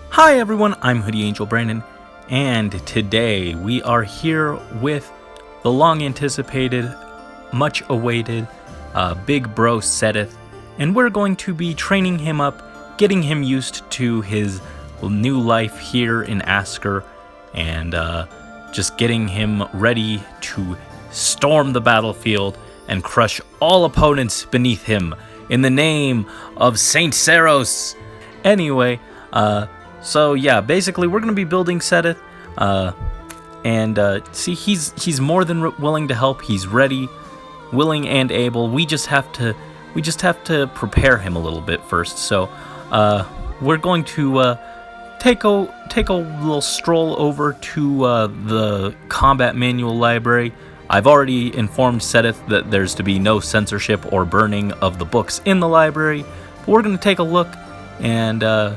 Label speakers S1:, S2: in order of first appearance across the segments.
S1: Hi everyone, I'm Hoodie Angel Brandon, and today we are here with the long-anticipated, much-awaited big bro Seteth, and we're going to be training him up, getting him used to his new life here in Asker, and just getting him ready to storm the battlefield and crush all opponents beneath him in the name of Saint Seiros. Anyway, so yeah, basically we're gonna be building Seteth, and see, he's more than willing to help. He's ready, willing, and able. We just have to prepare him a little bit first. So we're going to take a little stroll over to the combat manual library. I've already informed Seteth that there's to be no censorship or burning of the books in the library, but we're gonna take a look and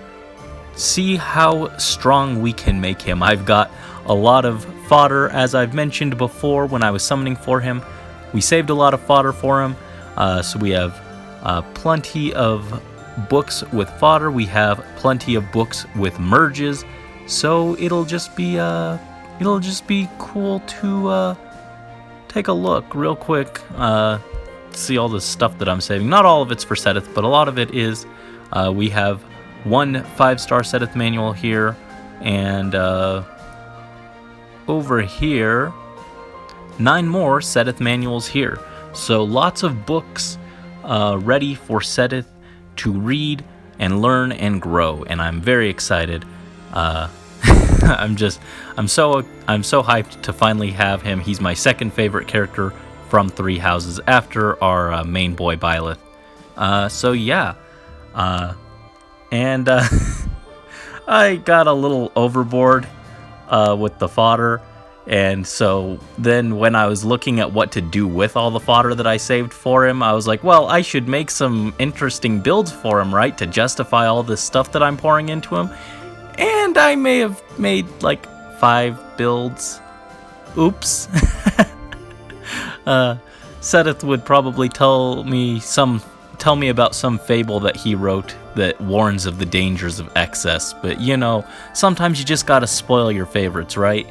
S1: see how strong we can make him. I've got a lot of fodder, as I've mentioned before when I was summoning for him. We saved a lot of fodder for him, so we have plenty of books with fodder. We have plenty of books with merges, so it'll just be cool to take a look real quick, see all the stuff that I'm saving. Not all of it's for Seteth, but a lot of it is. We have one 5-star Seteth manual here, and over here 9 more Seteth manuals here. So lots of books ready for Seteth to read and learn and grow, and I'm very excited. I'm so hyped to finally have him. He's my second favorite character from Three Houses after our main boy Byleth. So yeah. And I got a little overboard with the fodder, and so then when I was looking at what to do with all the fodder that I saved for him, I was like, well, I should make some interesting builds for him, right, to justify all this stuff that I'm pouring into him. And I may have made like 5 builds. Oops. Seteth would probably tell me about some fable that he wrote that warns of the dangers of excess, but you know, sometimes you just gotta spoil your favorites, right?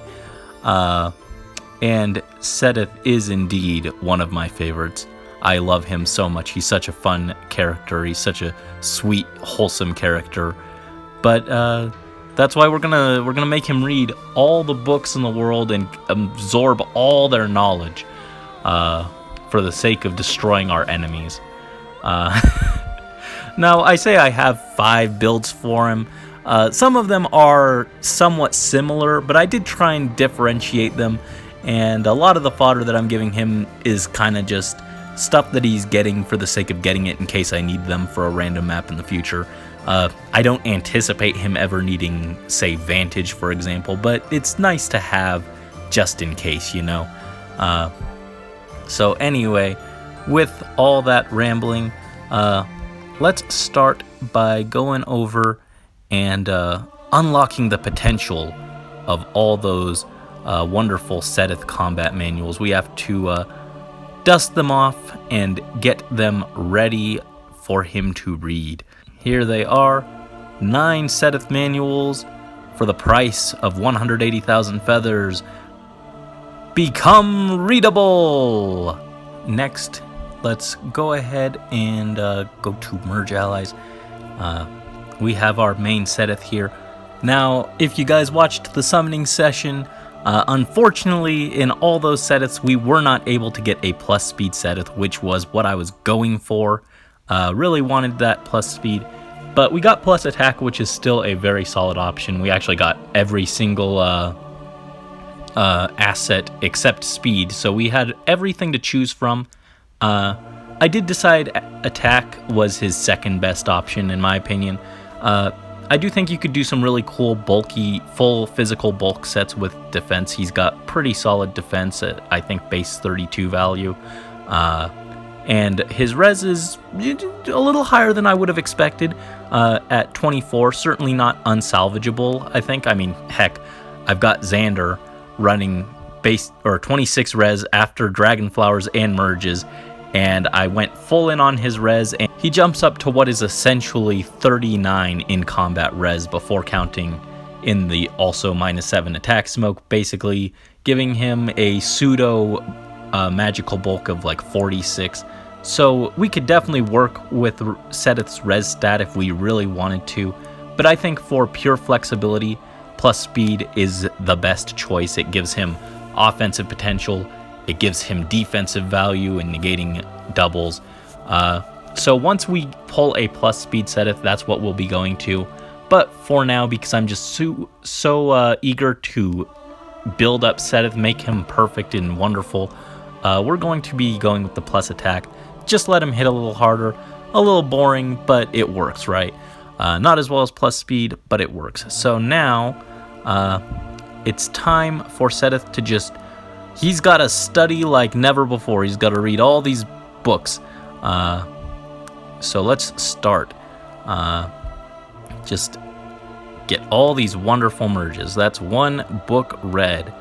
S1: And Seteth is indeed one of my favorites. I love him so much. He's such a fun character. He's such a sweet, wholesome character. But that's why we're gonna make him read all the books in the world and absorb all their knowledge for the sake of destroying our enemies. Now, I say I have 5 builds for him. Some of them are somewhat similar, but I did try and differentiate them, and a lot of the fodder that I'm giving him is kind of just stuff that he's getting for the sake of getting it in case I need them for a random map in the future. I don't anticipate him ever needing, say, Vantage, for example, but it's nice to have just in case, you know? So anyway, with all that rambling, let's start by going over and unlocking the potential of all those wonderful Seteth combat manuals. We have to dust them off and get them ready for him to read. Here they are, 9 Seteth manuals for the price of 180,000 feathers. Become readable! Next, let's go ahead and go to Merge Allies. We have our main Seteth here. Now, if you guys watched the summoning session, unfortunately, in all those Seteths, we were not able to get a plus speed Seteth, which was what I was going for. Really wanted that plus speed, but we got plus attack, which is still a very solid option. We actually got every single asset except speed, so we had everything to choose from. I did decide attack was his second best option, in my opinion. I do think you could do some really cool, bulky, full physical bulk sets with defense. He's got pretty solid defense at, I think, base 32 value. And his res is a little higher than I would have expected at 24. Certainly not unsalvageable, I think. I mean, heck, I've got Xander running base or 26 res after Dragon Flowers and merges, and I went full in on his res, and he jumps up to what is essentially 39 in combat res before counting in the also -7 attack smoke, basically giving him a pseudo magical bulk of like 46. So we could definitely work with Seteth's res stat if we really wanted to, but I think for pure flexibility, plus speed is the best choice. It gives him offensive potential, it gives him defensive value and negating doubles. So once we pull a plus speed Seteth, that's what we'll be going to. But for now, because I'm just so eager to build up Seteth, make him perfect and wonderful, we're going to be going with the plus attack. Just let him hit a little harder, a little boring, but it works, right? Not as well as plus speed, but it works. So now, it's time for Seteth to just, he's got to study like never before. He's got to read all these books. So let's start. Just get all these wonderful merges. That's one book read.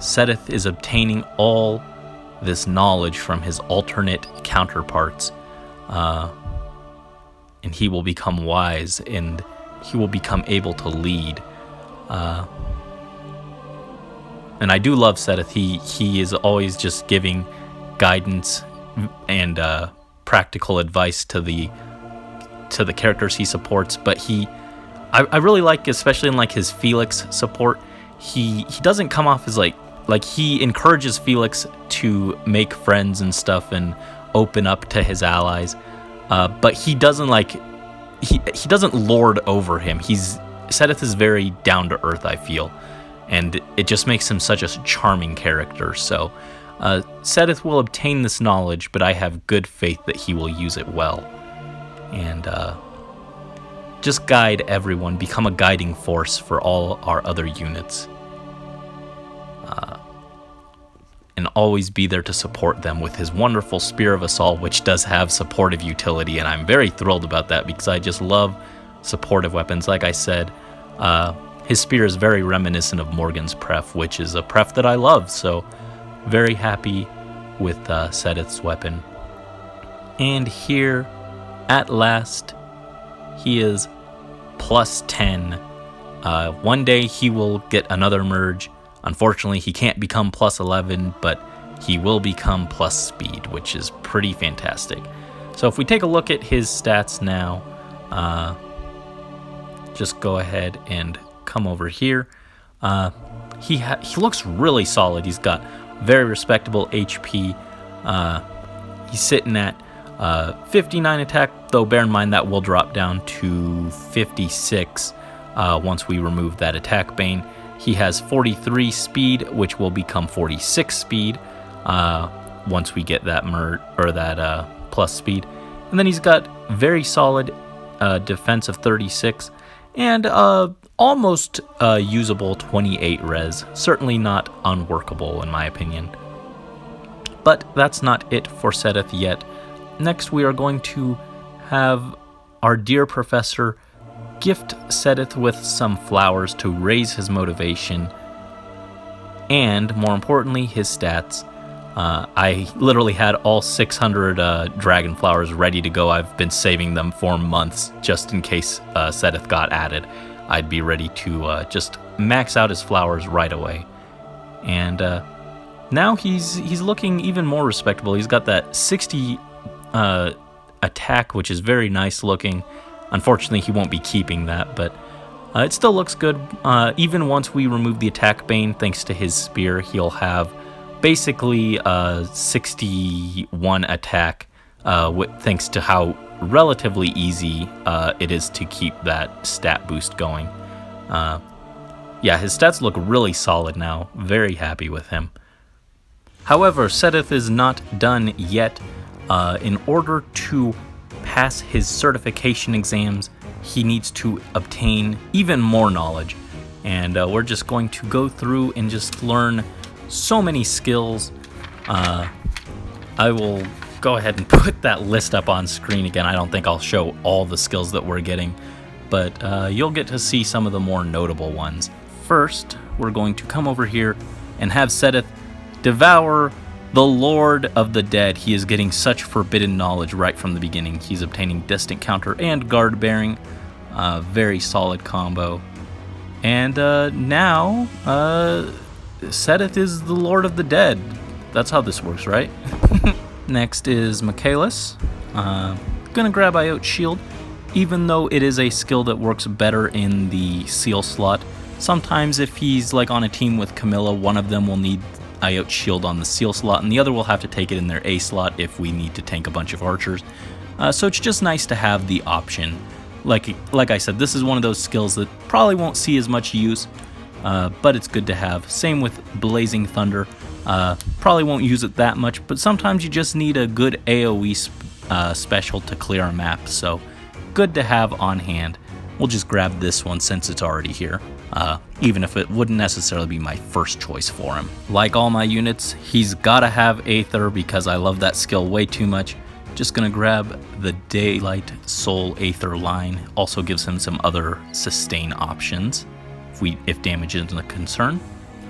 S1: Seteth is obtaining all this knowledge from his alternate counterparts, and he will become wise, and he will become able to lead. And I do love Seteth. He is always just giving guidance and practical advice to the characters he supports. But I really like, especially in like his Felix support, he doesn't come off as like he encourages Felix to make friends and stuff and open up to his allies, but he doesn't he doesn't lord over him. Seteth is very down to earth, I feel, and it just makes him such a charming character. So Seteth will obtain this knowledge, but I have good faith that he will use it well, and just guide everyone, become a guiding force for all our other units. And always be there to support them with his wonderful Spear of Assault, which does have supportive utility, and I'm very thrilled about that because I just love supportive weapons. Like I said, his spear is very reminiscent of Morgan's Pref, which is a Pref that I love, so very happy with Seteth's weapon. And here, at last, he is plus 10. One day he will get another merge. Unfortunately, he can't become plus 11, but he will become plus speed, which is pretty fantastic. So if we take a look at his stats now, just go ahead and come over here. He looks really solid. He's got very respectable HP. He's sitting at 59 attack, though bear in mind that will drop down to 56 once we remove that attack bane. He has 43 speed, which will become 46 speed once we get that plus speed. And then he's got very solid defense of 36 and almost usable 28 res. Certainly not unworkable in my opinion. But that's not it for Seteth yet. Next we are going to have our dear professor gift Seteth with some flowers to raise his motivation and, more importantly, his stats. I literally had all 600 dragon flowers ready to go. I've been saving them for months just in case Seteth got added. I'd be ready to just max out his flowers right away. And now he's looking even more respectable. He's got that 60 attack, which is very nice looking. Unfortunately, he won't be keeping that, but it still looks good. Even once we remove the attack bane, thanks to his spear, he'll have basically 61 attack, thanks to how relatively easy it is to keep that stat boost going. Yeah, his stats look really solid now. Very happy with him. However, Seteth is not done yet. In order to pass his certification exams, he needs to obtain even more knowledge. And we're just going to go through and just learn so many skills. I will go ahead and put that list up on screen again. I don't think I'll show all the skills that we're getting, but you'll get to see some of the more notable ones. First, we're going to come over here and have Seteth devour the Lord of the Dead. He is getting such forbidden knowledge right from the beginning. He's obtaining distant counter and guard bearing. Very solid combo. And now Seteth is the Lord of the Dead. That's how this works, right? Next is Michaelis. Gonna grab Iote's Shield, even though it is a skill that works better in the seal slot. Sometimes if he's like on a team with Camilla, one of them will need Iote's Shield on the seal slot, and the other will have to take it in their A slot if we need to tank a bunch of archers. So it's just nice to have the option. Like I said, this is one of those skills that probably won't see as much use, but it's good to have. Same with Blazing Thunder. Probably won't use it that much, but sometimes you just need a good AoE special to clear a map, so good to have on hand. We'll just grab this one since it's already here, even if it wouldn't necessarily be my first choice for him. Like all my units, he's gotta have Aether because I love that skill way too much. Just gonna grab the Daylight Soul Aether line. Also gives him some other sustain options if damage isn't a concern.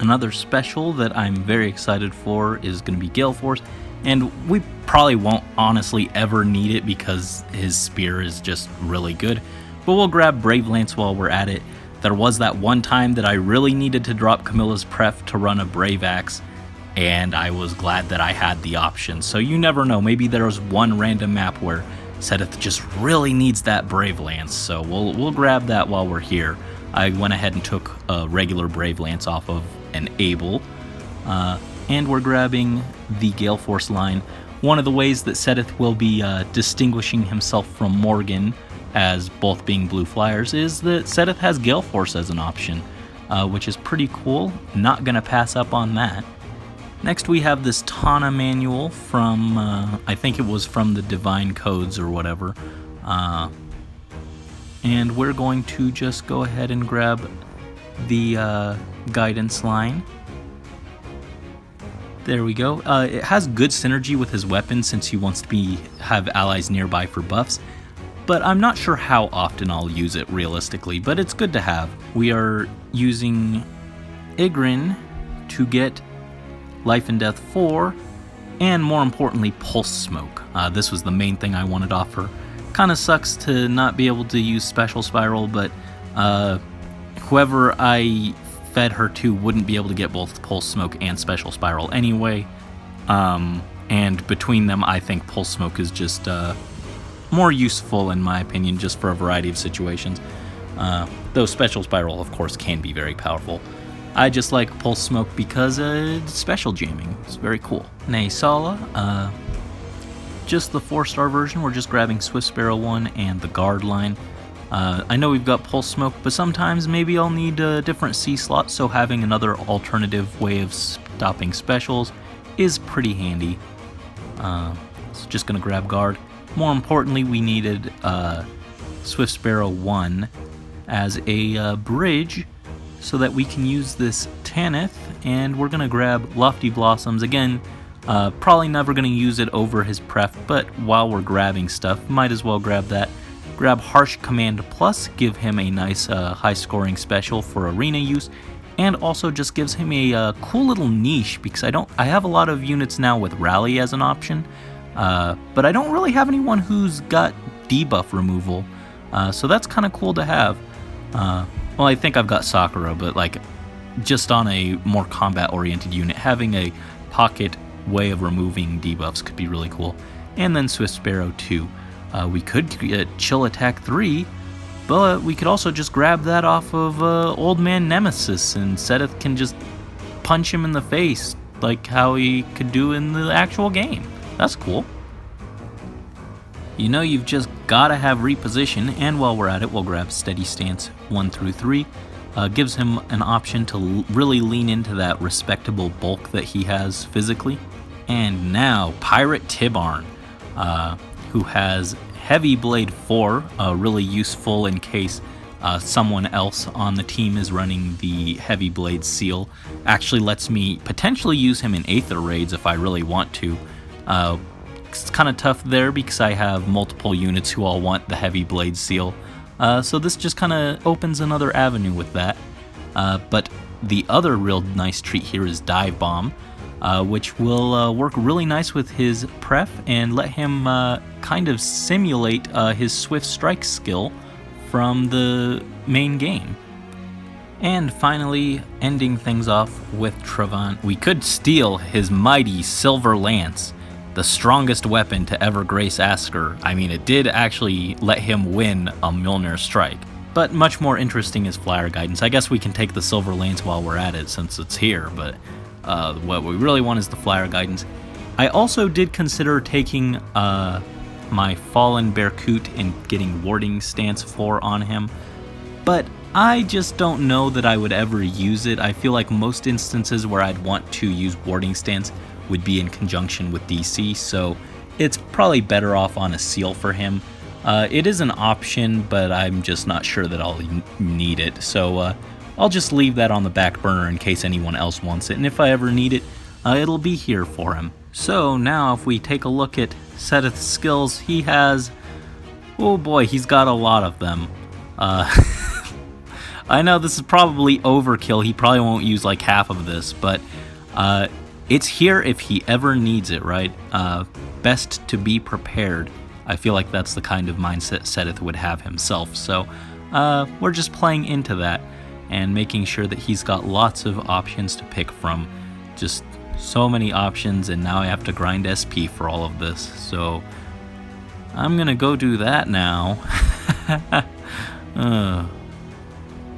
S1: Another special that I'm very excited for is gonna be Gale Force, and we probably won't honestly ever need it because his spear is just really good. But we'll grab Brave Lance while we're at it. There was that one time that I really needed to drop Camilla's Pref to run a Brave Axe, and I was glad that I had the option. So you never know, maybe there was one random map where Seteth just really needs that Brave Lance, so we'll grab that while we're here. I went ahead and took a regular Brave Lance off of an Able, and we're grabbing the Gale Force line. One of the ways that Seteth will be distinguishing himself from Morgan as both being blue flyers is that Seteth has Gale Force as an option, which is pretty cool. Not gonna pass up on that. Next we have this Tana manual from, I think it was from the Divine Codes or whatever. And we're going to just go ahead and grab the guidance line. There we go. It has good synergy with his weapon since he wants to have allies nearby for buffs, but I'm not sure how often I'll use it realistically, but it's good to have. We are using Igrin to get Life and Death 4, and more importantly, Pulse Smoke. This was the main thing I wanted off her. Kinda sucks to not be able to use Special Spiral, but whoever I fed her to wouldn't be able to get both Pulse Smoke and Special Spiral anyway. And between them, I think Pulse Smoke is just more useful in my opinion, just for a variety of situations. Though Special Spiral, of course, can be very powerful. I just like Pulse Smoke because it's special jamming. It's very cool. Naysala, just the 4-star version. We're just grabbing Swift Sparrow 1 and the guard line. I know we've got Pulse Smoke, but sometimes maybe I'll need a different C slot, so having another alternative way of stopping specials is pretty handy. So just gonna grab guard. More importantly, we needed Swift Sparrow 1 as a bridge so that we can use this Tanith, and we're gonna grab Lofty Blossoms. Again, probably never gonna use it over his pref, but while we're grabbing stuff, might as well grab that. Grab Harsh Command Plus, give him a nice high scoring special for arena use, and also just gives him a cool little niche, because I have a lot of units now with Rally as an option, but I don't really have anyone who's got debuff removal, so that's kind of cool to have. Well, I think I've got Sakura, but like just on a more combat-oriented unit, having a pocket way of removing debuffs could be really cool. And then Swift Sparrow 2. We could get Chill Attack 3, but we could also just grab that off of Old Man Nemesis, and Seteth can just punch him in the face like how he could do in the actual game. That's cool. You know, you've just gotta have reposition, and while we're at it, we'll grab Steady Stance 1 through 3. Gives him an option to really lean into that respectable bulk that he has physically. And now, Pirate Tibarn, who has Heavy Blade 4, really useful in case someone else on the team is running the Heavy Blade seal. Actually lets me potentially use him in Aether raids if I really want to. It's kind of tough there because I have multiple units who all want the Heavy Blade seal. So this just kind of opens another avenue with that. But the other real nice treat here is Dive Bomb, which will work really nice with his pref and let him kind of simulate his Swift Strike skill from the main game. And finally, ending things off with Trevant, we could steal his mighty Silver Lance, the strongest weapon to ever grace Asker. I mean, it did actually let him win a Mjolnir strike. But much more interesting is Flyer Guidance. I guess we can take the Silver Lance while we're at it since it's here, but what we really want is the Flyer Guidance. I also did consider taking my Fallen Berkut and getting Warding Stance 4 on him, but I just don't know that I would ever use it. I feel like most instances where I'd want to use Warding Stance would be in conjunction with DC, so it's probably better off on a seal for him. It is an option, but I'm just not sure that I'll need it, so I'll just leave that on the back burner in case anyone else wants it, and if I ever need it, it'll be here for him. So now if we take a look at Seteth's skills, he has, oh boy, he's got a lot of them. I know this is probably overkill, he probably won't use like half of this, but it's here if he ever needs it, right? Best to be prepared. I feel like that's the kind of mindset Seteth would have himself, so we're just playing into that and making sure that he's got lots of options to pick from. Just so many options, and now I have to grind SP for all of this, so I'm gonna go do that now.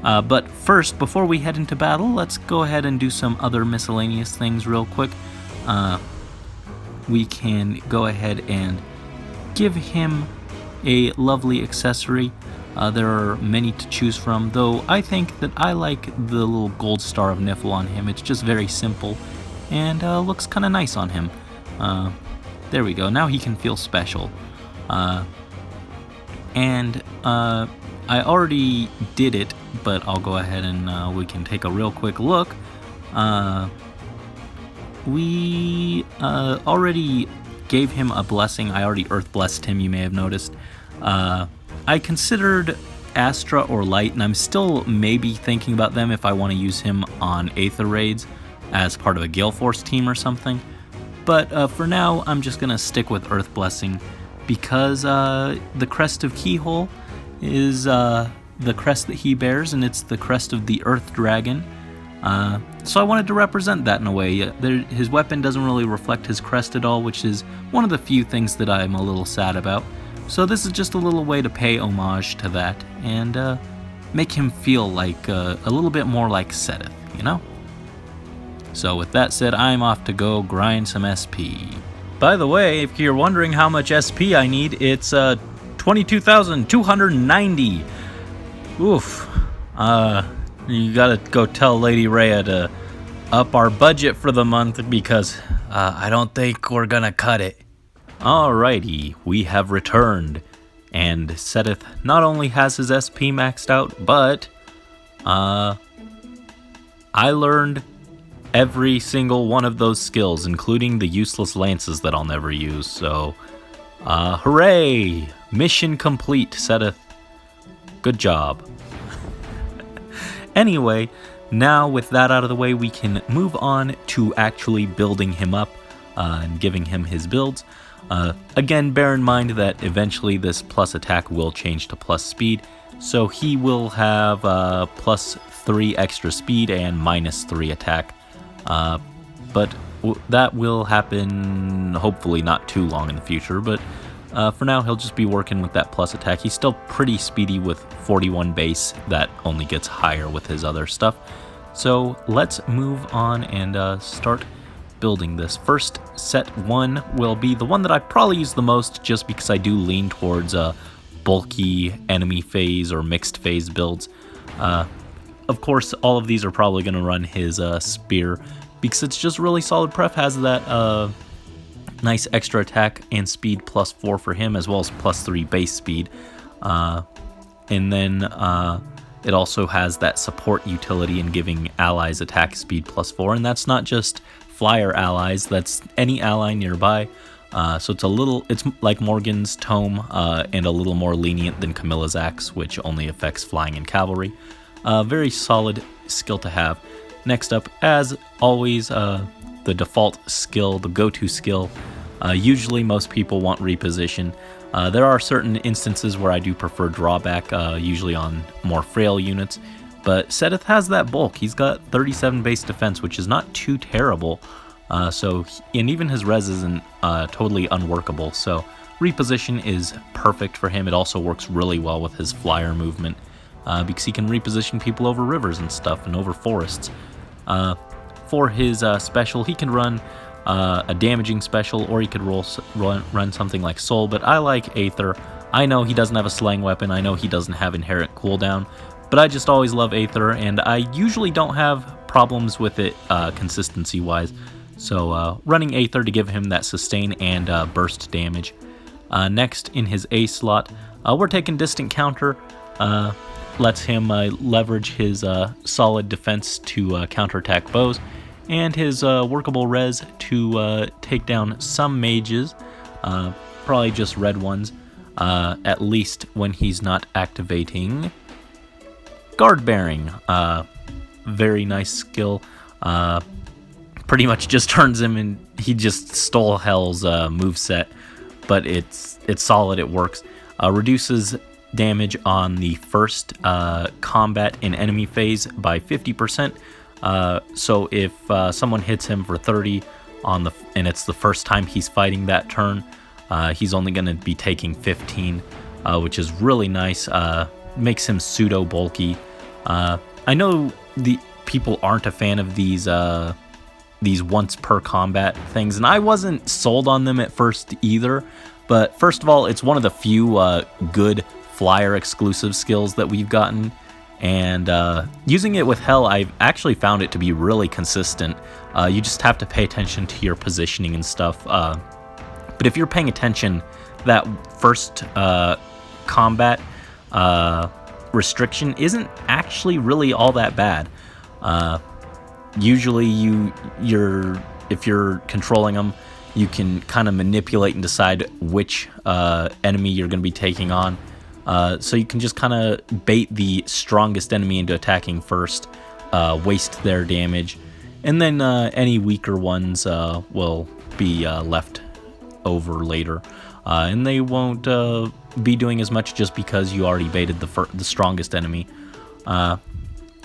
S1: But first, before we head into battle, let's go ahead and do some other miscellaneous things real quick. We can go ahead and give him a lovely accessory. There are many to choose from, though I think that I like the little gold star of Niffle on him. It's just very simple and looks kind of nice on him. There we go. Now he can feel special. I already did it, but I'll go ahead and we can take a real quick look. We already gave him a blessing. I already Earth Blessed him, you may have noticed. I considered Astra or Light, and I'm still maybe thinking about them if I want to use him on Aether Raids as part of a Gale Force team or something. But for now, I'm just going to stick with Earth Blessing because the crest of Keyhole is the crest that he bears, and it's the crest of the Earth Dragon. So I wanted to represent that in a way. His weapon doesn't really reflect his crest at all, which is one of the few things that I'm a little sad about. So this is just a little way to pay homage to that and make him feel like a little bit more like Seteth, you know? So with that said, I'm off to go grind some SP. By the way, if you're wondering how much SP I need, it's 22,290. Oof. You gotta go tell Lady Rhea to up our budget for the month because I don't think we're gonna cut it. Alrighty, we have returned, and Seteth not only has his SP maxed out, but I learned every single one of those skills, including the useless lances that I'll never use, so hooray! Mission complete, Seteth. Good job. Anyway, now with that out of the way, we can move on to actually building him up and giving him his builds. Again, bear in mind that eventually this plus attack will change to plus speed, so he will have plus 3 extra speed and minus 3 attack. But that will happen hopefully not too long in the future, but for now he'll just be working with that plus attack. He's still pretty speedy with 41 base. That only gets higher with his other stuff. So let's move on and start building this. First, set 1 will be the one that I probably use the most just because I do lean towards bulky enemy phase or mixed phase builds. Of course, all of these are probably going to run his spear because it's just really solid pref, has that nice extra attack and speed plus 4 for him, as well as plus 3 base speed. And then it also has that support utility in giving allies attack speed plus 4, and that's not just flyer allies, that's any ally nearby. So it's like Morgan's Tome and a little more lenient than Camilla's Axe, which only affects flying and cavalry. Very solid skill to have. Next up, as always, the default skill, the go-to skill. Usually most people want reposition. There are certain instances where I do prefer drawback, usually on more frail units, but Seteth has that bulk. He's got 37 base defense, which is not too terrible, and even his res isn't totally unworkable, so reposition is perfect for him. It also works really well with his flyer movement, because he can reposition people over rivers and stuff, and over forests. For his special, he can run a damaging special, or he could run something like Soul, but I like Aether. I know he doesn't have a slaying weapon, I know he doesn't have inherent cooldown, but I just always love Aether, and I usually don't have problems with it consistency-wise. So running Aether to give him that sustain and burst damage. Next, in his A slot, we're taking Distant Counter. Lets him leverage his solid defense to counterattack bows, and his workable res to take down some mages, probably just red ones, at least when he's not activating Guard Bearing. Very nice skill. Pretty much just turns him, and he just stole Hell's moveset, but it's solid, it works. Reduces damage on the first combat in enemy phase by 50%. So if someone hits him for 30 and it's the first time he's fighting that turn, he's only going to be taking 15, which is really nice. Makes him pseudo bulky. I know the people aren't a fan of these once per combat things, and I wasn't sold on them at first either. But first of all, it's one of the few good flyer exclusive skills that we've gotten, and using it with Hell, I've actually found it to be really consistent. You just have to pay attention to your positioning and stuff, but if you're paying attention, that first combat restriction isn't actually really all that bad. Usually if you're controlling them, you can kind of manipulate and decide which enemy you're going to be taking on. So you can just kind of bait the strongest enemy into attacking first, waste their damage, and then any weaker ones will be left over later, and they won't be doing as much just because you already baited the strongest enemy.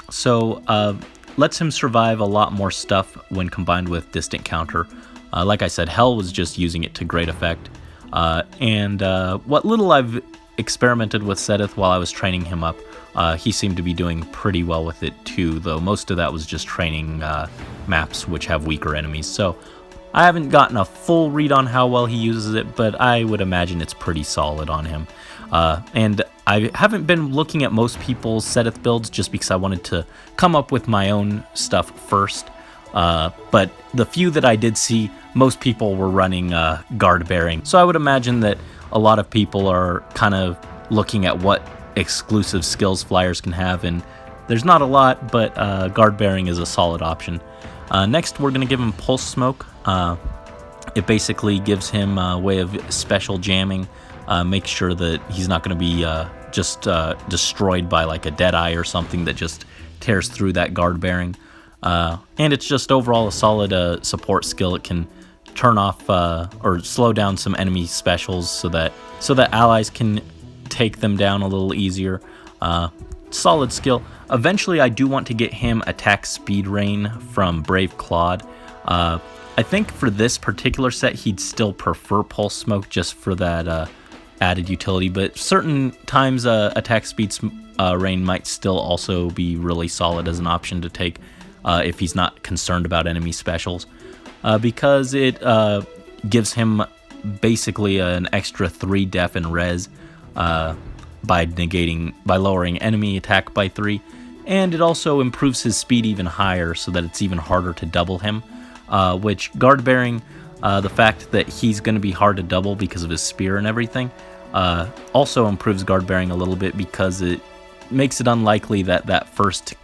S1: So lets him survive a lot more stuff when combined with Distant Counter. Like I said, Hell was just using it to great effect, and what little I've experimented with Seteth while I was training him up, he seemed to be doing pretty well with it too, though most of that was just training maps which have weaker enemies. So I haven't gotten a full read on how well he uses it, but I would imagine it's pretty solid on him. And I haven't been looking at most people's Seteth builds just because I wanted to come up with my own stuff first. But the few that I did see, most people were running Guard Bearing. So I would imagine that a lot of people are kind of looking at what exclusive skills flyers can have, and there's not a lot, but Guard Bearing is a solid option. Next, we're going to give him Pulse Smoke. It basically gives him a way of special jamming, make sure that he's not going to be just destroyed by like a Deadeye or something that just tears through that Guard Bearing. And it's just overall a solid support skill. It can turn off or slow down some enemy specials so that allies can take them down a little easier. Solid skill. Eventually, I do want to get him attack speed rain from Brave Claude. I think for this particular set, he'd still prefer Pulse Smoke just for that added utility, but certain times attack speed rain might still also be really solid as an option to take if he's not concerned about enemy specials, because it gives him basically an extra 3 def and res by lowering enemy attack by 3, and it also improves his speed even higher so that it's even harder to double him, which Guard Bearing, the fact that he's going to be hard to double because of his spear and everything, also improves Guard Bearing a little bit because it makes it unlikely that that first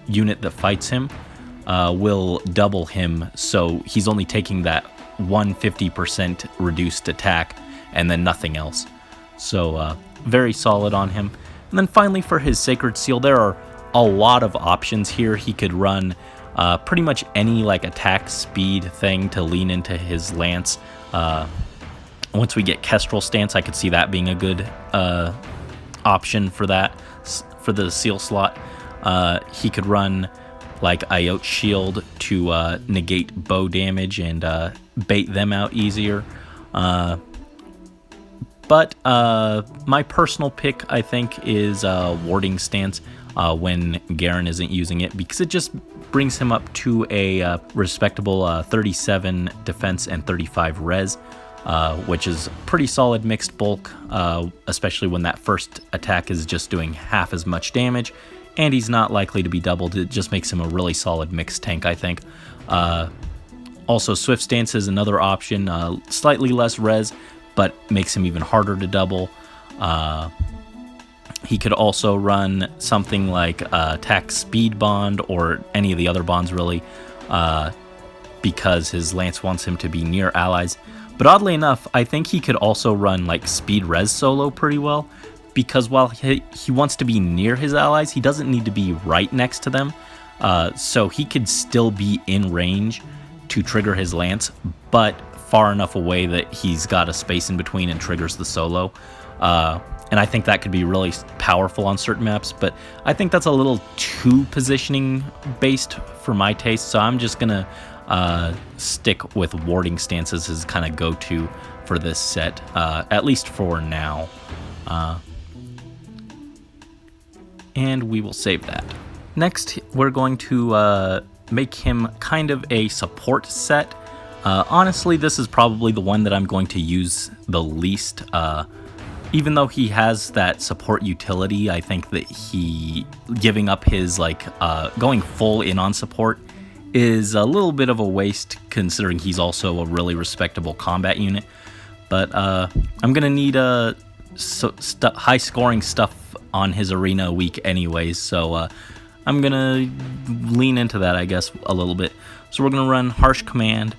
S1: unit that fights him will double him, so he's only taking that 150% reduced attack and then nothing else. So very solid on him. And then finally for his Sacred Seal, there are a lot of options here. He could run pretty much any like attack speed thing to lean into his lance. Once we get Kestrel stance, I could see that being a good option for that, for the seal slot. He could run like Iote Shield to negate bow damage and bait them out easier. But my personal pick, I think, is Warding Stance when Garen isn't using it, because it just brings him up to a respectable 37 defense and 35 res, which is pretty solid mixed bulk, especially when that first attack is just doing half as much damage, and he's not likely to be doubled. It just makes him a really solid mixed tank, I think. Also, Swift Stance is another option, slightly less res, but makes him even harder to double. He could also run something like Attack Speed Bond, or any of the other bonds really, because his lance wants him to be near allies. But oddly enough, I think he could also run like Speed Res solo pretty well, because while he wants to be near his allies, he doesn't need to be right next to them. So he could still be in range to trigger his lance, but far enough away that he's got a space in between and triggers the solo. And I think that could be really powerful on certain maps, but I think that's a little too positioning based for my taste, so I'm just gonna stick with Warding Stances as kind of go-to for this set, at least for now. And we will save that. Next, we're going to make him kind of a support set. Honestly, this is probably the one that I'm going to use the least. Even though he has that support utility, I think that he giving up his going full in on support is a little bit of a waste, considering he's also a really respectable combat unit. But I'm gonna need high scoring stuff on his arena week anyways, so I'm gonna lean into that, I guess, a little bit. So we're gonna run Harsh Command.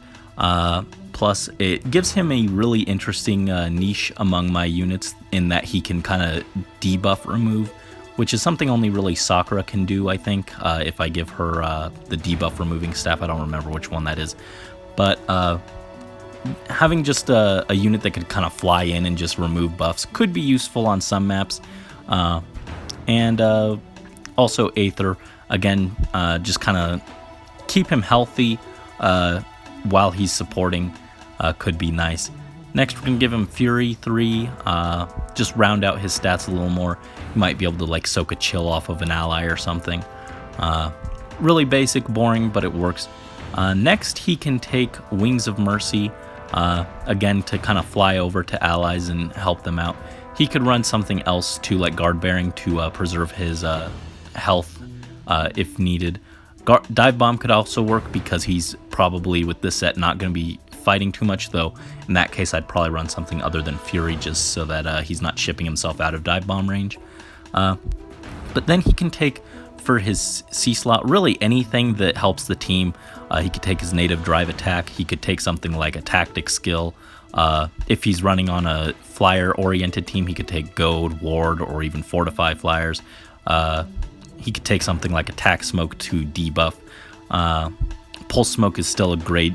S1: Plus, it gives him a really interesting niche among my units in that he can kind of debuff remove, which is something only really Sakura can do, I think, if I give her the debuff removing staff. I don't remember which one that is. But having just a unit that could kind of fly in and just remove buffs could be useful on some maps. And also Aether, again, just kind of keep him healthy while he's supporting. Could be nice. Next, we're going to give him Fury 3, just round out his stats a little more. You might be able to like soak a chill off of an ally or something. Really basic, boring, but it works. Next, he can take Wings of Mercy, again, to kind of fly over to allies and help them out. He could run something else too, like Guard Bearing, to preserve his health if needed. Dive Bomb could also work, because he's probably, with this set, not going to be fighting too much, though in that case I'd probably run something other than Fury, just so that he's not shipping himself out of Dive Bomb range. But then he can take, for his C slot, really anything that helps the team. He could take his native drive attack. He could take something like a tactic skill. If he's running on a flyer-oriented team, he could take Goad, Ward, or even Fortify flyers. He could take something like Attack Smoke to debuff. Pulse Smoke is still a great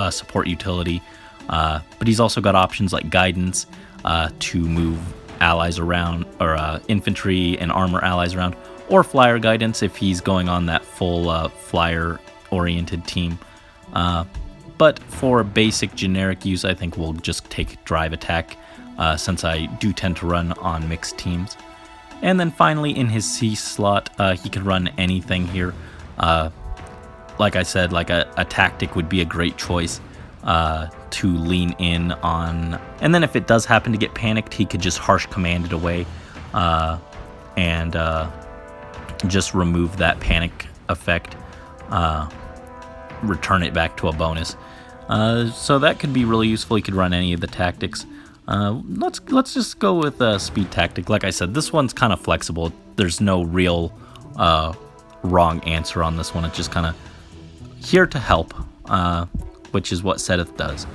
S1: support utility, but he's also got options like Guidance to move allies around, or infantry and armor allies around, or Flyer Guidance if he's going on that full flyer-oriented team. But for basic generic use, I think we'll just take Drive Attack, since I do tend to run on mixed teams. And then finally, in his C slot, he could run anything here. Like I said, like a tactic would be a great choice to lean in on. And then if it does happen to get panicked, he could just Harsh Command it away and just remove that panic effect, return it back to a bonus. So that could be really useful. He could run any of the tactics. Let's just go with Speed Tactic. Like I said, this one's kind of flexible. There's no real wrong answer on this one. It's just kind of here to help, which is what Seteth does.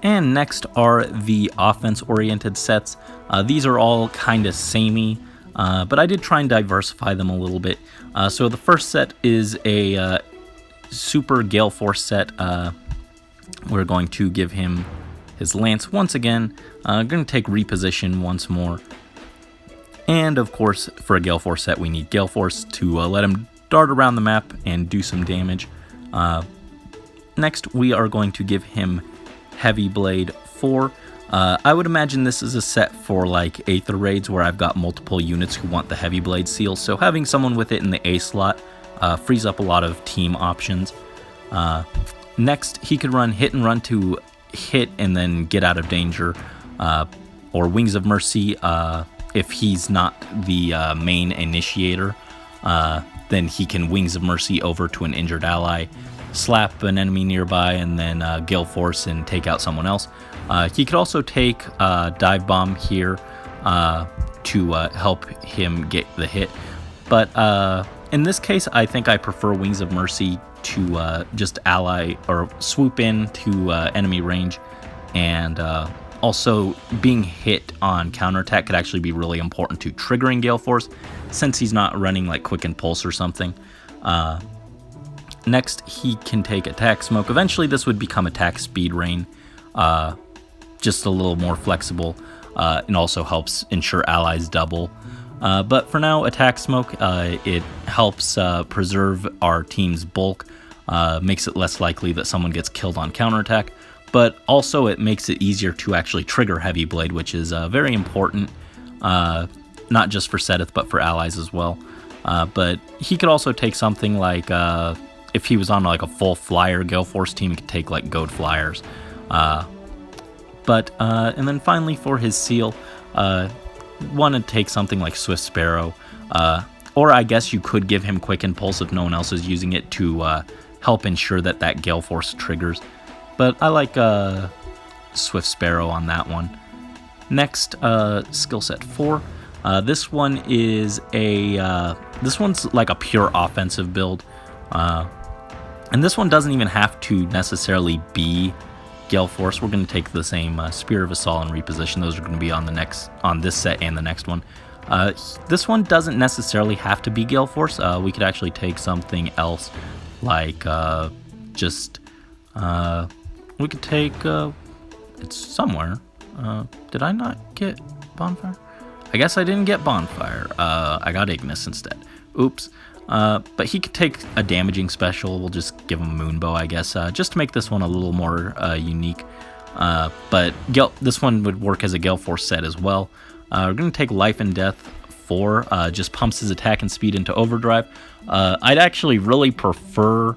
S1: And next are the offense-oriented sets. These are all kind of samey. But I did try and diversify them a little bit. So the first set is a super Gale Force set. We're going to give him his Lance once again. Going to take Reposition once more. And of course, for a Gale Force set, we need Gale Force to let him dart around the map and do some damage. Next, we are going to give him Heavy Blade 4. I would imagine this is a set for like Aether raids where I've got multiple units who want the Heavy Blade seal, so having someone with it in the A slot frees up a lot of team options. Next, he could run Hit and Run to hit and then get out of danger, or Wings of Mercy if he's not the main initiator. Then he can Wings of Mercy over to an injured ally, slap an enemy nearby, and then Gale Force and take out someone else. He could also take Dive Bomb here to help him get the hit. But in this case, I think I prefer Wings of Mercy to just ally or swoop in to enemy range. And also, being hit on counterattack could actually be really important to triggering Gale Force, since he's not running like Quicken Pulse or something. Next, he can take Attack Smoke. Eventually, this would become Attack Speed Rain, just a little more flexible, and also helps ensure allies double. But for now, Attack Smoke, it helps preserve our team's bulk, makes it less likely that someone gets killed on counterattack, but also it makes it easier to actually trigger Heavy Blade, which is very important, not just for Seteth, but for allies as well. But he could also take something like, if he was on like a full flyer Gale Force team, he could take like Goad Flyers. And then finally for his seal, want to take something like Swift Sparrow, or I guess you could give him Quicken Pulse if no one else is using it to help ensure that that Gale Force triggers. But I like Swift Sparrow on that one. Next, skill set 4. This one is this one's like a pure offensive build, and this one doesn't even have to necessarily be Gale Force. We're going to take the same Spear of Assault and Reposition. Those are going to be on this set and the next one. This one doesn't necessarily have to be Gale Force. We could actually take something else, like we could take it's somewhere. Did I not get Bonfire? I guess I didn't get Bonfire. I got Ignis instead. Oops. But he could take a damaging special. We'll just give him Moonbow, I guess, just to make this one a little more unique. But this one would work as a Gale Force set as well. We're going to take Life and Death 4. Just pumps his attack and speed into overdrive. I'd actually really prefer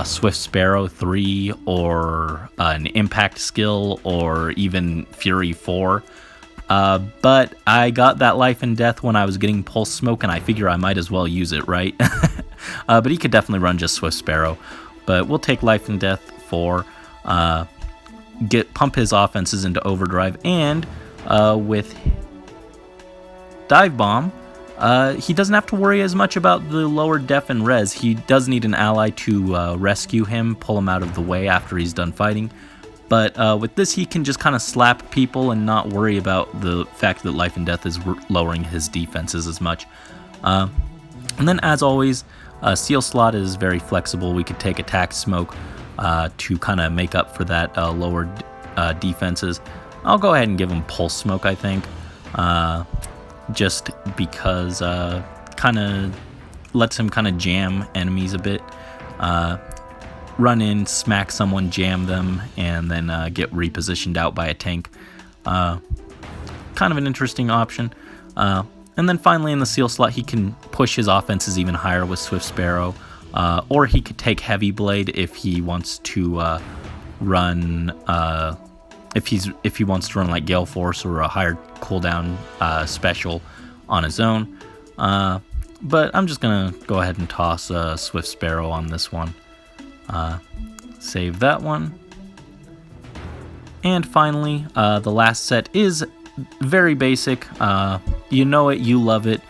S1: Swift Sparrow 3 or an Impact skill or even Fury 4. But I got that Life and Death when I was getting Pulse Smoke, and I figure I might as well use it, right? But he could definitely run just Swift Sparrow. But we'll take Life and Death 4, pump his offenses into overdrive, and with Dive Bomb, he doesn't have to worry as much about the lower def and res. He does need an ally to rescue him, pull him out of the way after he's done fighting. But with this, he can just kind of slap people and not worry about the fact that Life and Death is lowering his defenses as much. And then, as always, Seal Slot is very flexible. We could take Attack Smoke to kind of make up for that lower defenses. I'll go ahead and give him Pulse Smoke, I think, just because kind of lets him kind of jam enemies a bit. Run in, smack someone, jam them, and then get repositioned out by a tank. Kind of an interesting option. And then finally in the seal slot, he can push his offenses even higher with Swift Sparrow, or he could take Heavy Blade if he wants to run. If he wants to run like Gale Force or a higher cooldown special on his own. But I'm just gonna go ahead and toss Swift Sparrow on this one. Save that one. And finally, the last set is very basic. You know it, you love it.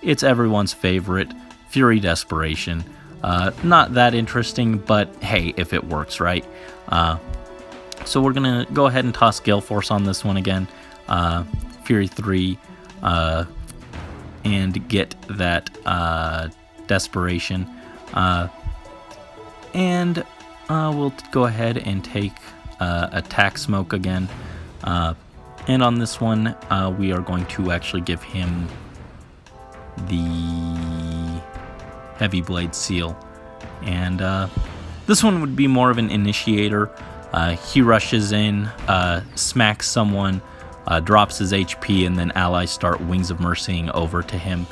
S1: It's everyone's favorite, Fury Desperation. Not that interesting, but hey, if it works, right? So we're gonna go ahead and toss Gale Force on this one again. Fury 3. and get that desperation. And we'll go ahead and take attack smoke again. And on this one, we are going to actually give him the heavy blade seal. And this one would be more of an initiator. He rushes in, smacks someone, drops his HP, and then allies start Wings of Mercying over to him.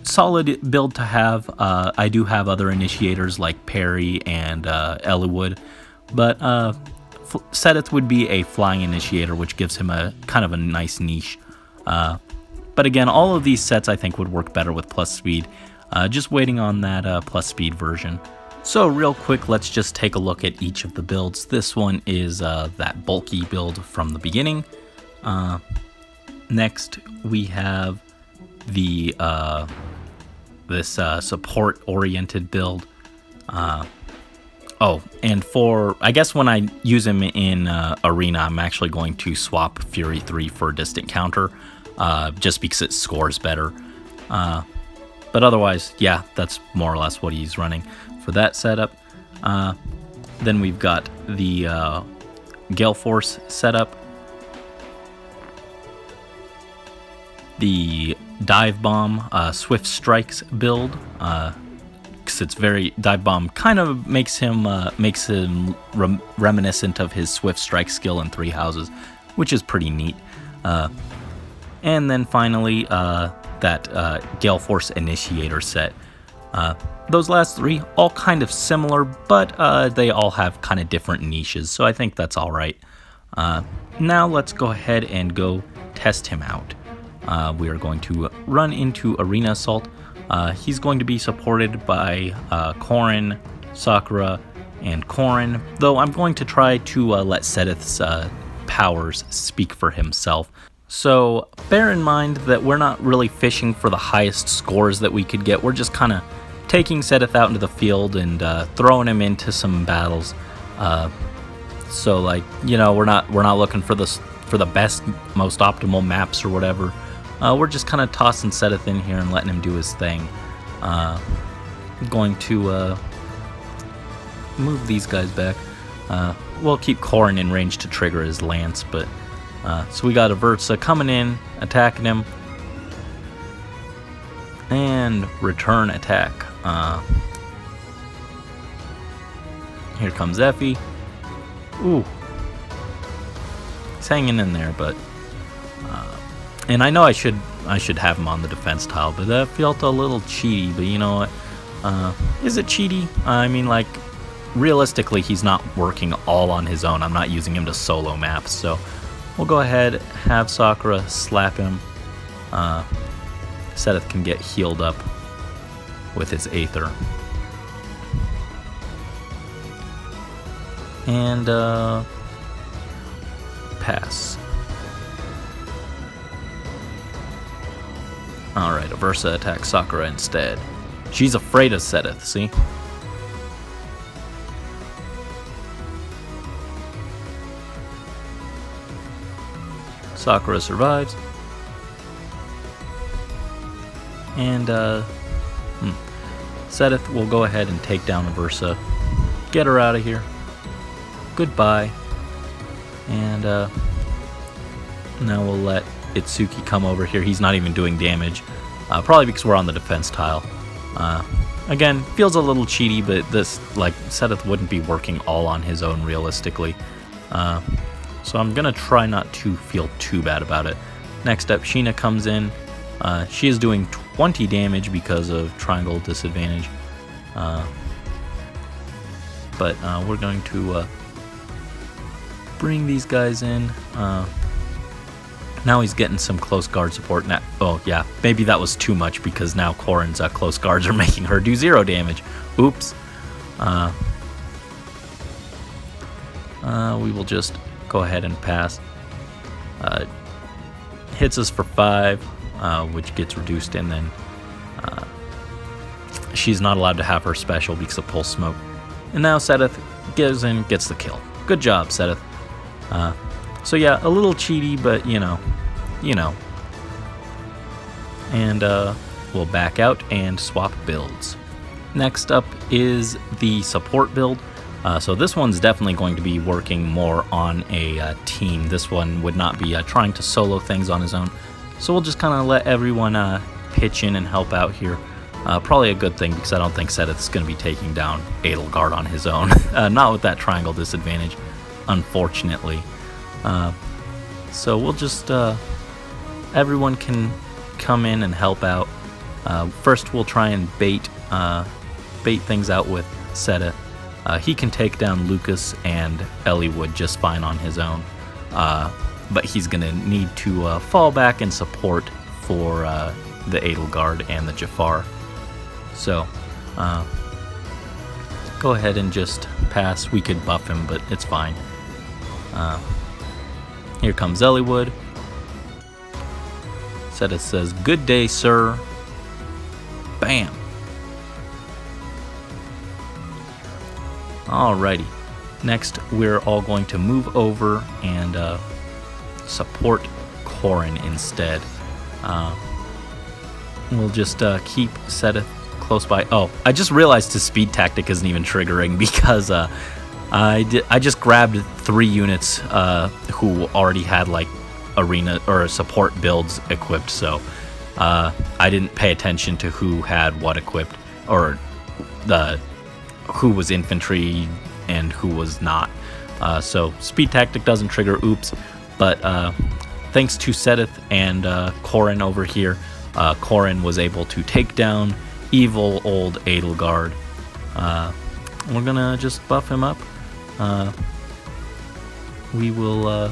S1: Solid build to have. I do have other initiators like Parry and Eliwood, but Seteth would be a flying initiator, which gives him a kind of a nice niche. But again, all of these sets I think would work better with plus speed. Just waiting on that plus speed version. So real quick, let's just take a look at each of the builds. This one is that bulky build from the beginning. Next, we have the this support-oriented build. Oh, and for, I guess when I use him in Arena, I'm actually going to swap Fury 3 for Distant Counter, just because it scores better. But otherwise, yeah, that's more or less what he's running for that setup. Then we've got the Gale Force setup, the Dive Bomb Swift Strikes build, because it's very, Dive Bomb kind of makes him reminiscent of his Swift Strike skill in Three Houses, which is pretty neat. And then finally, that Gale Force Initiator set. Those last three, all kind of similar, but they all have kind of different niches, so I think that's all right. Now let's go ahead and go test him out. We are going to run into Arena Assault. He's going to be supported by Corrin, Sakura, and Corrin, though I'm going to try to let Seteth's powers speak for himself. So bear in mind that we're not really fishing for the highest scores that we could get. We're just kind of taking Seteth out into the field and throwing him into some battles. So like, you know, we're not looking for the best, most optimal maps or whatever. We're just kind of tossing Seteth in here and letting him do his thing. Going to move these guys back. We'll keep Corrin in range to trigger his lance, but so we got Aversa coming in, attacking him, and return attack. Here comes Effie. Ooh, he's hanging in there, but and I know I should have him on the defense tile, but that felt a little cheaty. But you know what? Is it cheaty? I mean, like, realistically, he's not working all on his own. I'm not using him to solo maps, so we'll go ahead, have Sakura slap him. Seteth can get healed up with his Aether. And pass. Alright, Aversa attacks Sakura instead. She's afraid of Seteth, see? Sakura survives. And Seteth will go ahead and take down Aversa. Get her out of here. Goodbye. And now we'll let Itsuki come over here. He's not even doing damage. Probably because we're on the defense tile. Again, feels a little cheaty, but this, like, Seteth wouldn't be working all on his own realistically. So I'm going to try not to feel too bad about it. Next up, Sheena comes in. She is doing 20 damage because of triangle disadvantage. But we're going to bring these guys in. Now he's getting some close guard support. Now, oh yeah, maybe that was too much because now Corrin's close guards are making her do 0 damage. Oops. We will just go ahead and pass. Hits us for 5, which gets reduced, and then she's not allowed to have her special because of Pulse Smoke. And now Seteth gives in, gets the kill. Good job, Seteth. So yeah, a little cheaty, but you know. and we'll back out and swap builds. Next up is the support build. So this one's definitely going to be working more on a team. This one would not be trying to solo things on his own. So we'll just kind of let everyone pitch in and help out here. Probably a good thing, because I don't think Seteth is going to be taking down Edelgard on his own. Not with that triangle disadvantage, unfortunately. So we'll just... everyone can come in and help out. First we'll try and bait things out with Seteth. He can take down Lucas and Eliwood just fine on his own. But he's going to need to fall back and support for the Edelgard and the Jafar. So, go ahead and just pass. We could buff him, but it's fine. Here comes Eliwood. Seteth says, "Good day, sir." Bam. Alrighty. Next, we're all going to move over and support Corrin instead. We'll just keep Seteth close by. Oh, I just realized his speed tactic isn't even triggering, because I just grabbed 3 units who already had like arena or support builds equipped, so I didn't pay attention to who had what equipped, or who was infantry and who was not. So speed tactic doesn't trigger, oops. But thanks to Seteth and Corrin over here, Corrin was able to take down evil old Edelgard. We're gonna just buff him up. We will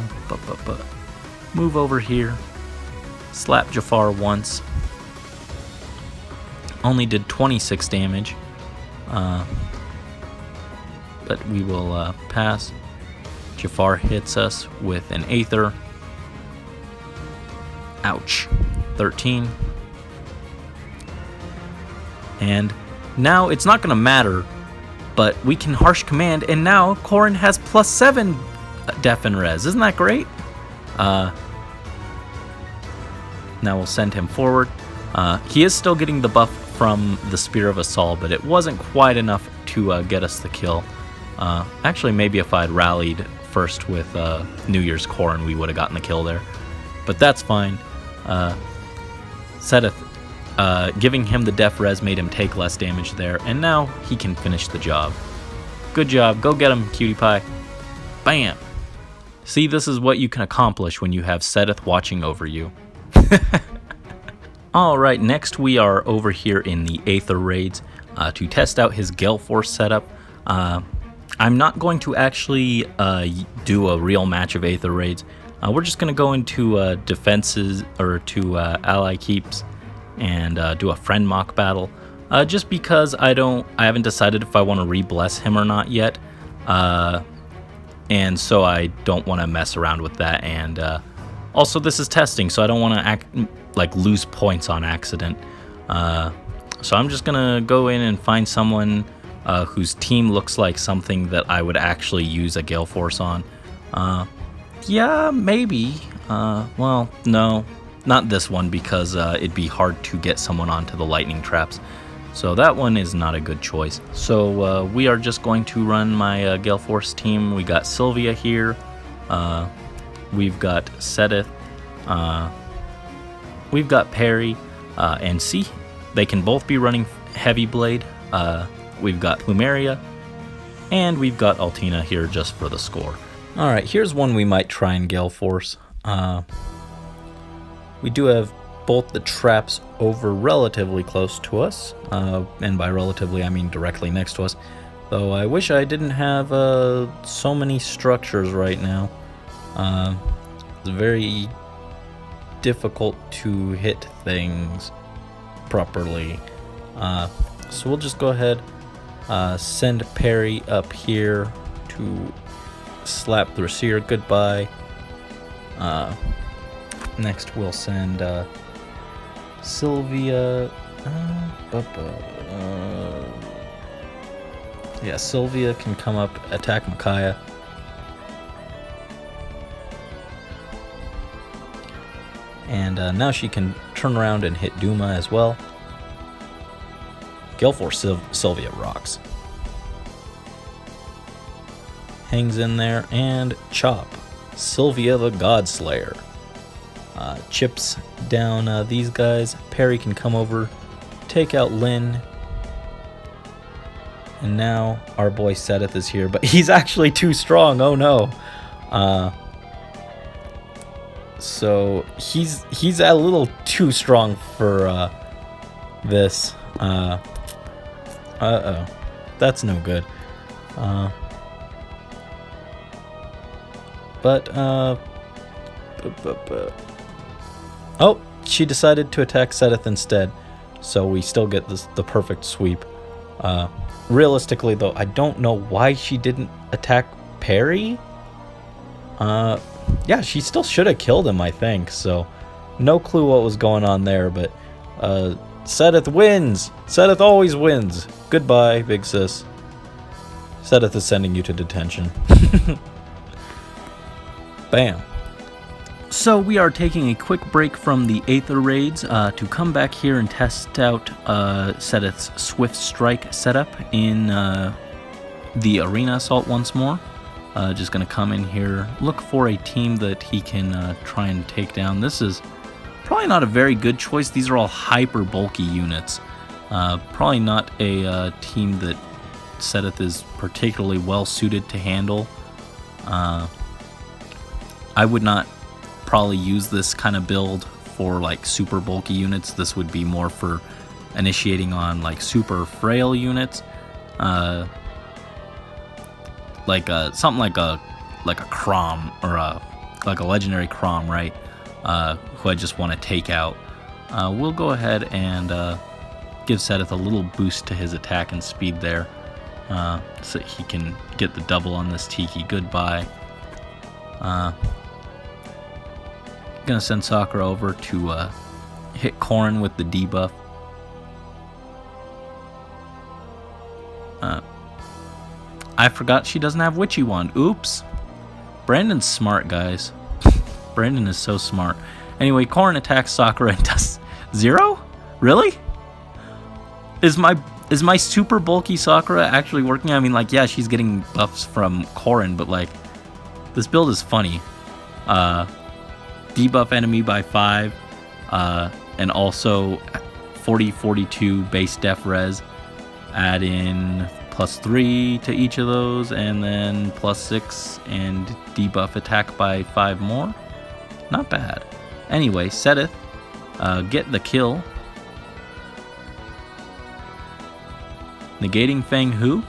S1: move over here, slap Jafar once. Only did 26 damage. But we will pass. Jafar hits us with an Aether. Ouch. 13. And now it's not going to matter, but we can Harsh Command, and now Corrin has +7 Def and Res. Isn't that great? Now we'll send him forward. He is still getting the buff from the Spear of Assault, but it wasn't quite enough to get us the kill. Actually, maybe if I'd rallied first with New Year's Corrin, we would have gotten the kill there. But that's fine. Seteth, giving him the Def Res made him take less damage there, and now he can finish the job. Good job. Go get him, cutie pie. Bam! See, this is what you can accomplish when you have Seteth watching over you. Alright, next we are over here in the Aether Raids to test out his Gale Force setup. I'm not going to actually do a real match of Aether Raids. We're just going to go into defenses, or to ally keeps, and do a friend mock battle. Just because I haven't decided if I want to re-bless him or not yet. And so I don't want to mess around with that. And also this is testing, so I don't want to lose points on accident. So I'm just going to go in and find someone whose team looks like something that I would actually use a Gale Force on. Yeah, maybe. Well, no, not this one, because it'd be hard to get someone onto the lightning traps. So that one is not a good choice. So we are just going to run my Gale Force team. We got Sylvia here. We've got Seteth. We've got Perry. And see, they can both be running Heavy Blade. We've got Plumeria. And we've got Altina here just for the score. Alright, here's one we might try in Gale Force. We do have both the traps over relatively close to us, and by relatively I mean directly next to us, though I wish I didn't have so many structures right now. It's very difficult to hit things properly, so we'll just go ahead, send Perry up here to slap the Reseer goodbye. Next we'll send Sylvia. Yeah, Sylvia can come up, attack And now she can turn around and hit Duma as well. Gale Force Sylvia rocks. Hangs in there, and chop. Sylvia the Godslayer. Chips down these guys. Perry can come over, take out Lynn. And now our boy Seteth is here, but he's actually too strong. Oh no. So he's a little too strong for this. Uh-oh. That's no good. Oh, she decided to attack Seteth instead. So we still get the perfect sweep. Realistically, though, I don't know why she didn't attack Perry. Yeah, she still should have killed him, I think. So, no clue what was going on there. But Seteth wins. Seteth always wins. Goodbye, big sis. Seteth is sending you to detention. Bam. So we are taking a quick break from the Aether raids to come back here and test out Seteth's Swift Strike setup in the Arena Assault once more. Just going to come in here, look for a team that he can try and take down. This is probably not a very good choice. These are all hyper bulky units. Probably not a team that Seteth is particularly well suited to handle. I would not probably use this kind of build for like super bulky units. This would be more for initiating on like super frail units, something like a Crom or like a legendary Crom, right? Who I just want to take out. We'll go ahead and give Seteth a little boost to his attack and speed there, so he can get the double on this Tiki. Goodbye. Gonna send Sakura over to hit Corrin with the debuff. I forgot she doesn't have Witchy Wand. Oops. Brandon's smart, guys. Brandon is so smart. Anyway, Corrin attacks Sakura and does 0? Really? Is my super bulky Sakura actually working? I mean, like, yeah, she's getting buffs from Corrin, but like, this build is funny. Debuff enemy by 5, and also 40-42 base def res. Add in +3 to each of those, and then +6 and debuff attack by 5 more. Not bad. Anyway, Seteth, get the kill. Negating Feng Hu.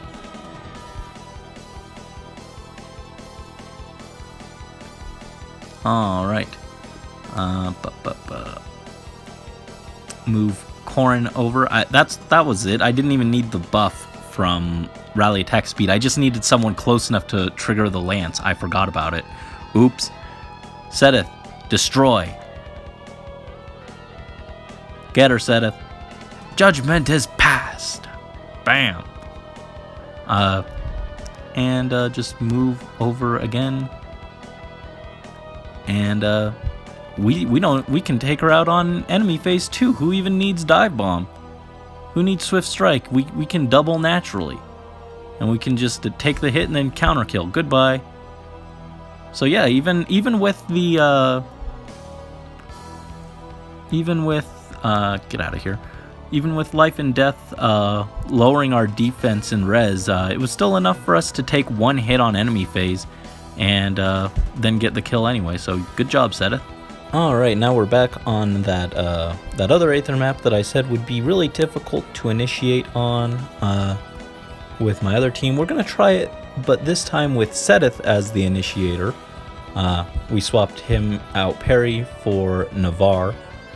S1: Alright. Move Corrin over. That was it. I didn't even need the buff from rally attack speed. I just needed someone close enough to trigger the lance. I forgot about it. Oops. Seteth, destroy. Get her, Seteth. Judgment is passed. Bam. And just move over again. And we can take her out on enemy phase 2. Who even needs dive bomb? Who needs swift strike? We can double naturally, and we can just take the hit and then counter kill. Goodbye. So yeah, even with the get out of here. Even with life and death lowering our defense and res, it was still enough for us to take one hit on enemy phase and then get the kill anyway. So good job, Seteth. Alright, now we're back on that other Aether map that I said would be really difficult to initiate on with my other team. We're going to try it, but this time with Seteth as the initiator. We swapped him out, Perry, for Navarre,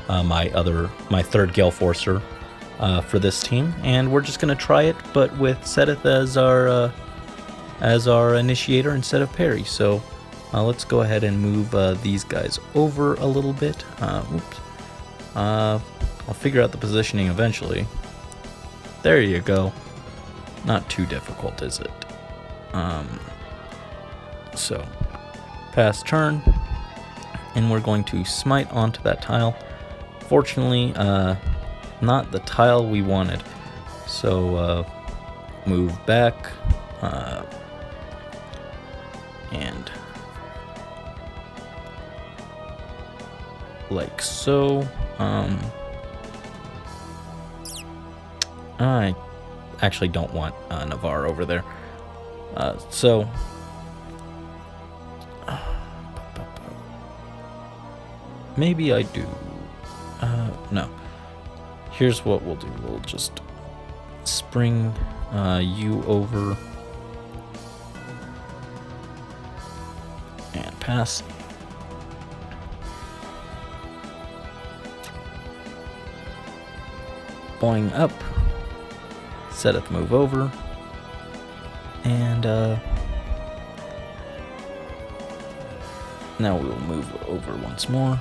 S1: my third Gale Forcer for this team. And we're just going to try it, but with Seteth as our initiator instead of Perry. So let's go ahead and move these guys over a little bit. Oops. I'll figure out the positioning eventually. There you go. Not too difficult, is it? So, pass turn. and we're going to smite onto that tile. Fortunately, not the tile we wanted. So move back and like so. I actually don't want Navarre over there. So maybe I do. No. Here's what we'll do. We'll just spring you over and pass. Boing up. Seteth move over. And now we will move over once more.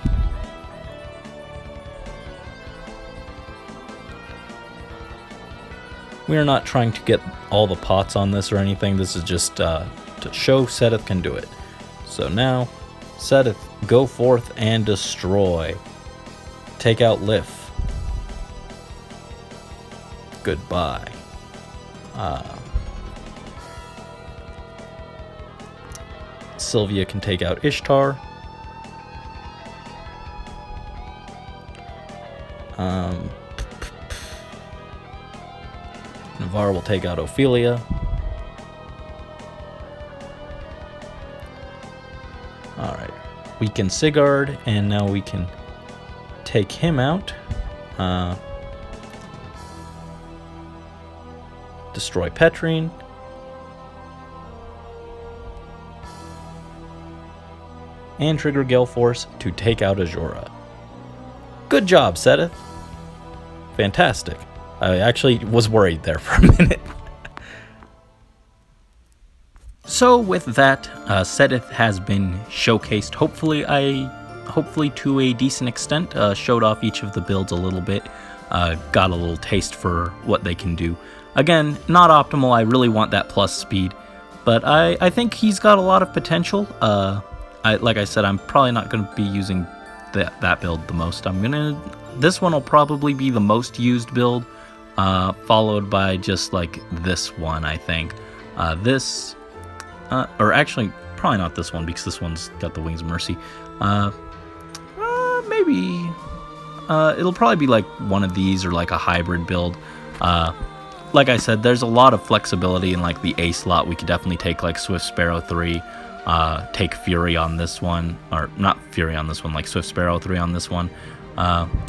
S1: We are not trying to get all the pots on this or anything. This is just to show Seteth can do it. So now, Seteth, go forth and destroy. Take out Lif. Goodbye. Sylvia can take out Ishtar. Navarre will take out Ophelia. Alright. Weaken Sigurd, and now we can take him out. Destroy Petrine. And trigger Gale Force to take out Azura. Good job, Seteth. Fantastic. I actually was worried there for a minute. So with that, Seteth has been showcased. Hopefully to a decent extent. Showed off each of the builds a little bit. Got a little taste for what they can do. Again, not optimal. I really want that plus speed, but I think he's got a lot of potential. Like I said, I'm probably not going to be using that build the most. This one will probably be the most used build, followed by just like this one, I think. Or actually, probably not this one, because this one's got the Wings of Mercy. Maybe it'll probably be like one of these or like a hybrid build. Like I said, there's a lot of flexibility in like the A slot. We could definitely take like Swift Sparrow 3, take Fury on this one, or not Fury on this one, like Swift Sparrow 3 on this one.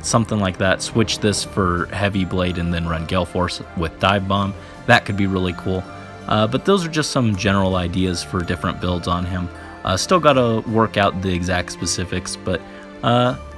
S1: Something like that. Switch this for Heavy Blade and then run Gale Force with Dive Bomb. That could be really cool. But those are just some general ideas for different builds on him. Still got to work out the exact specifics, but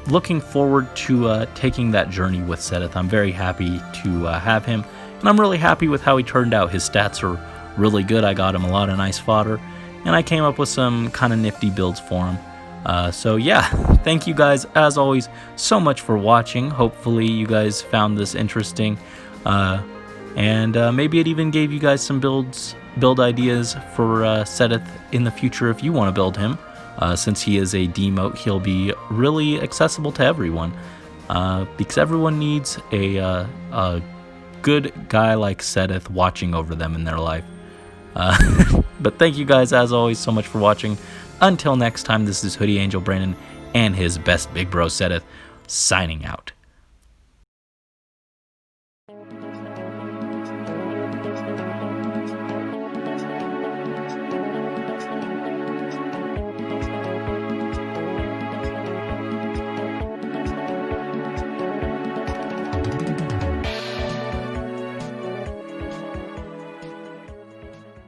S1: looking forward to taking that journey with Seteth. I'm very happy to have him, and I'm really happy with how he turned out. His stats are really good. I got him a lot of nice fodder, and I came up with some kind of nifty builds for him. So yeah, thank you guys as always so much for watching. Hopefully you guys found this interesting, and maybe it even gave you guys some build ideas for Seteth in the future if you want to build him. Since he is a demote, he'll be really accessible to everyone, because everyone needs a good guy like Seteth watching over them in their life. But thank you guys as always so much for watching. Until next time, this is Hoodie Angel Brandon and his best big bro Seteth, signing out.